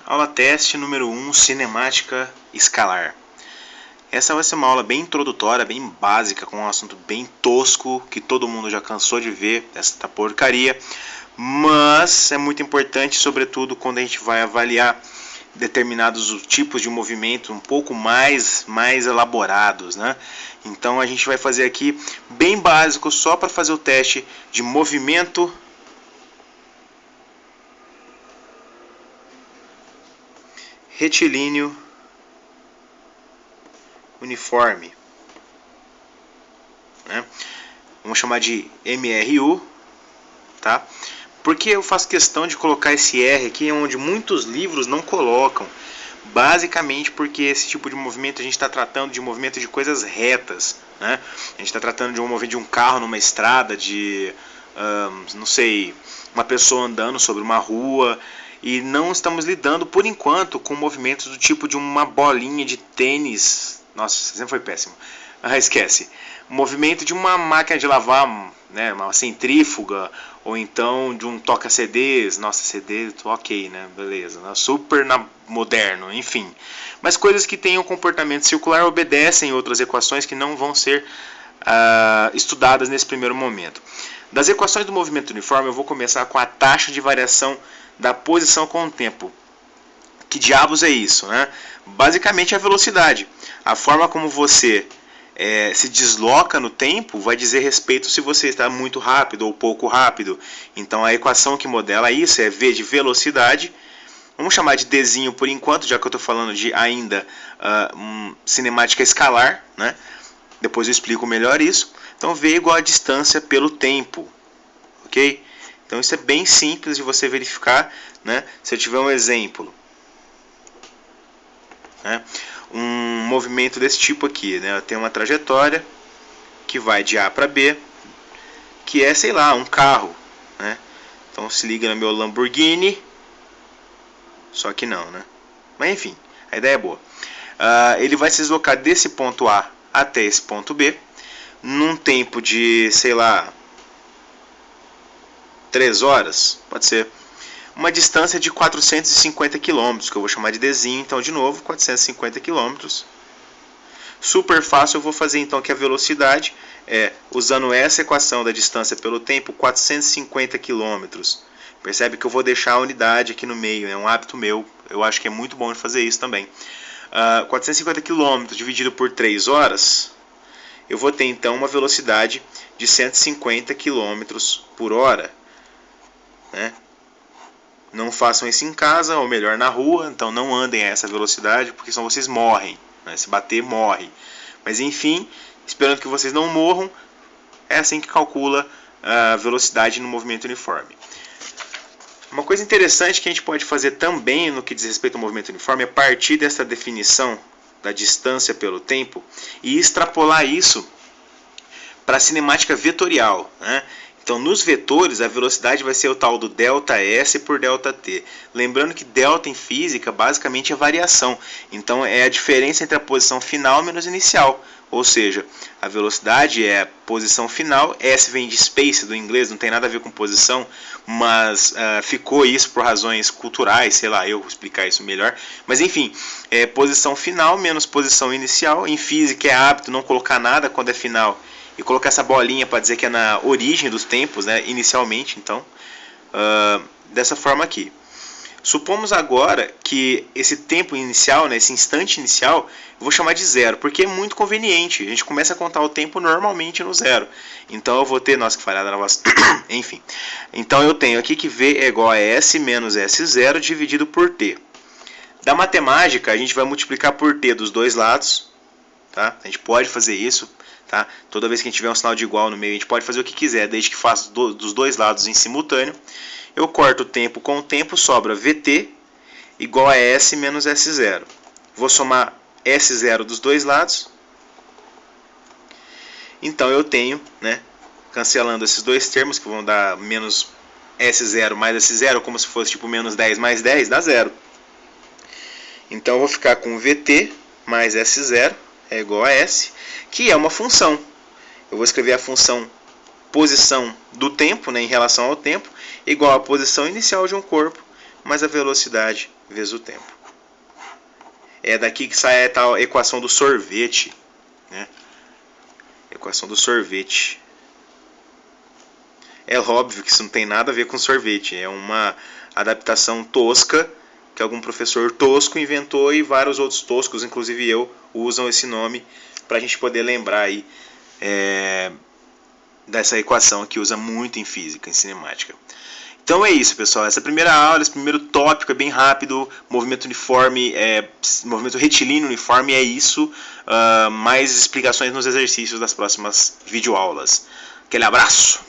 Aula teste número 1, cinemática escalar. Essa vai ser uma aula bem introdutória, bem básica, com um assunto bem tosco, que todo mundo já cansou de ver, essa porcaria. Mas é muito importante, sobretudo quando a gente vai avaliar determinados tipos de movimento um pouco mais elaborados, né? Então a gente vai fazer aqui bem básico, só para fazer o teste de movimento retilíneo uniforme, né? Vamos chamar de MRU, tá? Porque eu faço questão de colocar esse R aqui onde muitos livros não colocam, basicamente porque esse tipo de movimento a gente está tratando de movimento de coisas retas, né? A gente está tratando de um movimento de um carro numa estrada, de não sei, uma pessoa andando sobre uma rua. E não estamos lidando, por enquanto, com movimentos do tipo de uma bolinha de tênis. Nossa, sempre foi péssimo. Esquece. O movimento de uma máquina de lavar, né, uma centrífuga, ou então de um toca-CDs. Nossa, CD, ok, né? Beleza. Super moderno, enfim. Mas coisas que tenham comportamento circular obedecem outras equações que não vão ser estudadas nesse primeiro momento. Das equações do movimento uniforme, eu vou começar com a taxa de variação da posição com o tempo. Que diabos é isso, né? Basicamente é a velocidade. A forma como você se desloca no tempo vai dizer respeito se você está muito rápido ou pouco rápido. Então a equação que modela isso é V de velocidade. Vamos chamar de Dzinho por enquanto, já que eu estou falando de ainda cinemática escalar, né? Depois eu explico melhor isso. Então V é igual a distância pelo tempo, ok? Então isso é bem simples de você verificar, né? Se eu tiver um exemplo, né? Um movimento desse tipo aqui, né? Eu tenho uma trajetória que vai de A para B, que é, sei lá, um carro, né? Então se liga no meu Lamborghini, só que não, né? Mas enfim, a ideia é boa. Ele vai se deslocar desse ponto A até esse ponto B, num tempo de, sei lá, 3 horas, pode ser, uma distância de 450 km, que eu vou chamar de Dzinho, então de novo, 450 km. Super fácil, eu vou fazer então que a velocidade é, usando essa equação da distância pelo tempo, 450 km. Percebe que eu vou deixar a unidade aqui no meio, é um hábito meu, eu acho que é muito bom de fazer isso também. 450 km dividido por 3 horas, eu vou ter então uma velocidade de 150 km por hora. Né? Não façam isso em casa, ou melhor na rua, então não andem a essa velocidade, porque senão vocês morrem, né? Se bater, morre. Mas enfim, esperando que vocês não morram, é assim que calcula a velocidade no movimento uniforme. Uma coisa interessante que a gente pode fazer também no que diz respeito ao movimento uniforme é partir dessa definição da distância pelo tempo e extrapolar isso para a cinemática vetorial, né? Então, nos vetores, a velocidade vai ser o tal do ΔS por ΔT. Lembrando que delta em física basicamente é variação. Então, é a diferença entre a posição final menos inicial. Ou seja, a velocidade é a posição final. S vem de space do inglês, não tem nada a ver com posição, mas ficou isso por razões culturais, sei lá, eu vou explicar isso melhor. Mas enfim, é posição final menos posição inicial. Em física é hábito não colocar nada quando é final e colocar essa bolinha para dizer que é na origem dos tempos, né, inicialmente, então, dessa forma aqui. Supomos agora que esse tempo inicial, né, esse instante inicial, eu vou chamar de zero, porque é muito conveniente. A gente começa a contar o tempo normalmente no zero. Então eu vou ter, nossa que falhada na voz, enfim. Então eu tenho aqui que V é igual a S menos S0 dividido por T. Da matemática, a gente vai multiplicar por T dos dois lados, tá? A gente pode fazer isso. Tá? Toda vez que a gente tiver um sinal de igual no meio, a gente pode fazer o que quiser, desde que faça dos dois lados em simultâneo. Eu corto o tempo com o tempo, sobra VT igual a S menos S0. Vou somar S0 dos dois lados. Então eu tenho, né, cancelando esses dois termos, que vão dar menos S0 mais S0, como se fosse tipo menos 10 mais 10, dá zero. Então eu vou ficar com VT mais S0 é igual a S, que é uma função. Eu vou escrever a função posição do tempo, né, em relação ao tempo, igual a posição inicial de um corpo, mais a velocidade vezes o tempo. É daqui que sai a tal equação do sorvete, né? Equação do sorvete. É óbvio que isso não tem nada a ver com sorvete. É uma adaptação tosca que algum professor tosco inventou e vários outros toscos, inclusive eu, usam esse nome para a gente poder lembrar aí dessa equação que usa muito em física, em cinemática. Então é isso, pessoal. Essa primeira aula, esse primeiro tópico é bem rápido. Movimento uniforme, movimento retilíneo uniforme é isso. Mais explicações nos exercícios das próximas videoaulas. Aquele abraço!